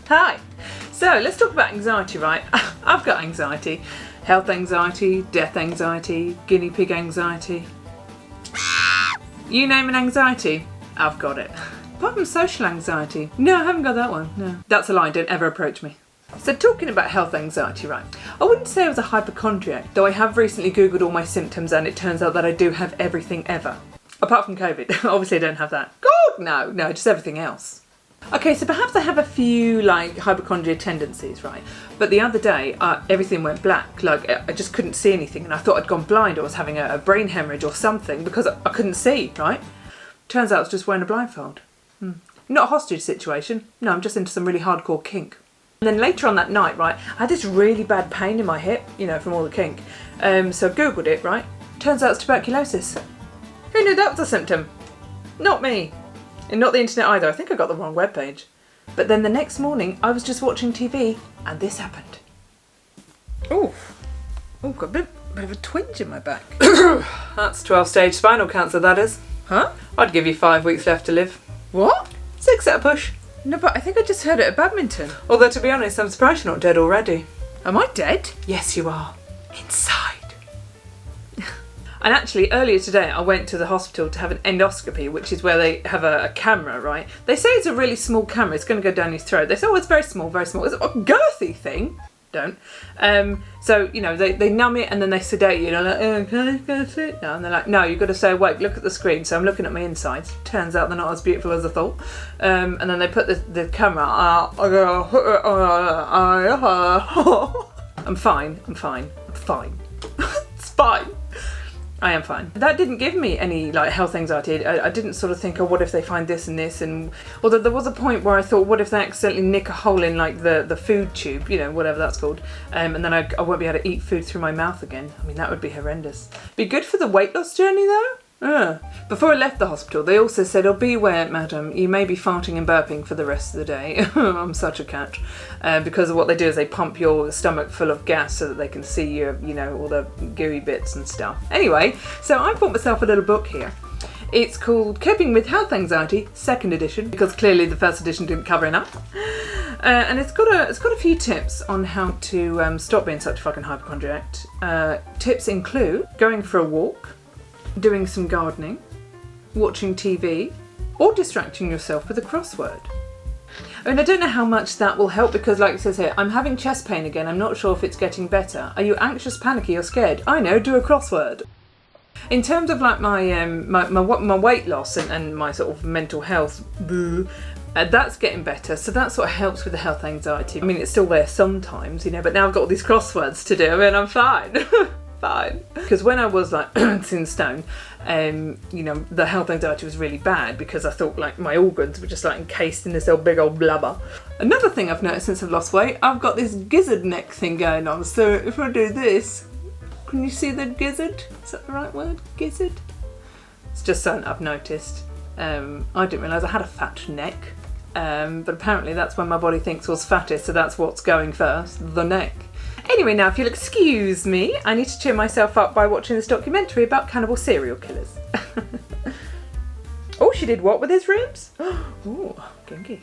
Hi. So let's talk about anxiety, right? I've got anxiety. Health anxiety, death anxiety, guinea pig anxiety. You name an anxiety, I've got it. Apart from social anxiety. No, I haven't got that one, no. That's a lie, don't ever approach me. So talking about health anxiety, right? I wouldn't say I was a hypochondriac, though I have recently Googled all my symptoms and it turns out that I do have everything ever. Apart from COVID. Obviously I don't have that. God, no, just everything else. Okay, so perhaps I have a few like hypochondria tendencies, right? But the other day, everything went black. Like I just couldn't see anything, and I thought I'd gone blind or was having a brain hemorrhage or something because I couldn't see, right? Turns out I was just wearing a blindfold. Not a hostage situation. No, I'm just into some really hardcore kink. And then later on that night, right, I had this really bad pain in my hip, you know, from all the kink. So I Googled it, right? Turns out it's tuberculosis. Who knew that was a symptom? Not me. And not the internet either. I think I got the wrong webpage. But then the next morning, I was just watching TV and this happened. Oh, got a bit of a twinge in my back. That's 12-stage spinal cancer, that is. Huh? I'd give you 5 weeks left to live. What? 6 at a push. No, but I think I just heard it at badminton. Although, to be honest, I'm surprised you're not dead already. Am I dead? Yes, you are. Inside. And actually, earlier today, I went to the hospital to have an endoscopy, which is where they have a camera, right? They say it's a really small camera. It's going to go down your throat. They say, oh, it's very small, very small. It's a girthy thing. Don't. So, you know, they numb it and then they sedate you. And I'm like, oh, can I go to it? No. And they're like, no, you've got to say, wait, look at the screen. So I'm looking at my insides. Turns out they're not as beautiful as I thought. And then they put the camera. I'm fine. It's fine. I am fine. That didn't give me any like health anxiety. I didn't sort of think, oh, what if they find this and this? And although there was a point where I thought, what if they accidentally nick a hole in like the food tube, you know, whatever that's called, and then I won't be able to eat food through my mouth again. I mean, that would be horrendous. Be good for the weight loss journey though. Before I left the hospital, they also said, oh, beware, madam, you may be farting and burping for the rest of the day. I'm such a catch. Because what they do is they pump your stomach full of gas so that they can see your, you know, all the gooey bits and stuff. Anyway, so I bought myself a little book here. It's called Coping with Health Anxiety, 2nd edition, because clearly the 1st edition didn't cover enough. And it's got a few tips on how to stop being such a fucking hypochondriac. Tips include going for a walk, doing some gardening, watching TV, or distracting yourself with a crossword. I mean, I don't know how much that will help because, like it says here, I'm having chest pain again. I'm not sure if it's getting better. Are you anxious, panicky, or scared? I know, do a crossword. In terms of like my weight loss and my sort of mental health, that's getting better. So that sort of helps with the health anxiety. I mean, it's still there sometimes, you know, but now I've got all these crosswords to do and I'm fine. Fine. Because when I was like in stone, you know, the health anxiety was really bad because I thought like my organs were just like encased in this big old blubber. Another thing I've noticed since I've lost weight, I've got this gizzard neck thing going on. So if I do this, can you see the gizzard? Is that the right word? Gizzard? It's just something I've noticed. I didn't realise I had a fat neck. But apparently that's when my body thinks was fattest, so that's what's going first, the neck. Anyway, now if you'll excuse me, I need to cheer myself up by watching this documentary about cannibal serial killers. Oh, she did what with his ribs? Oh, kinky.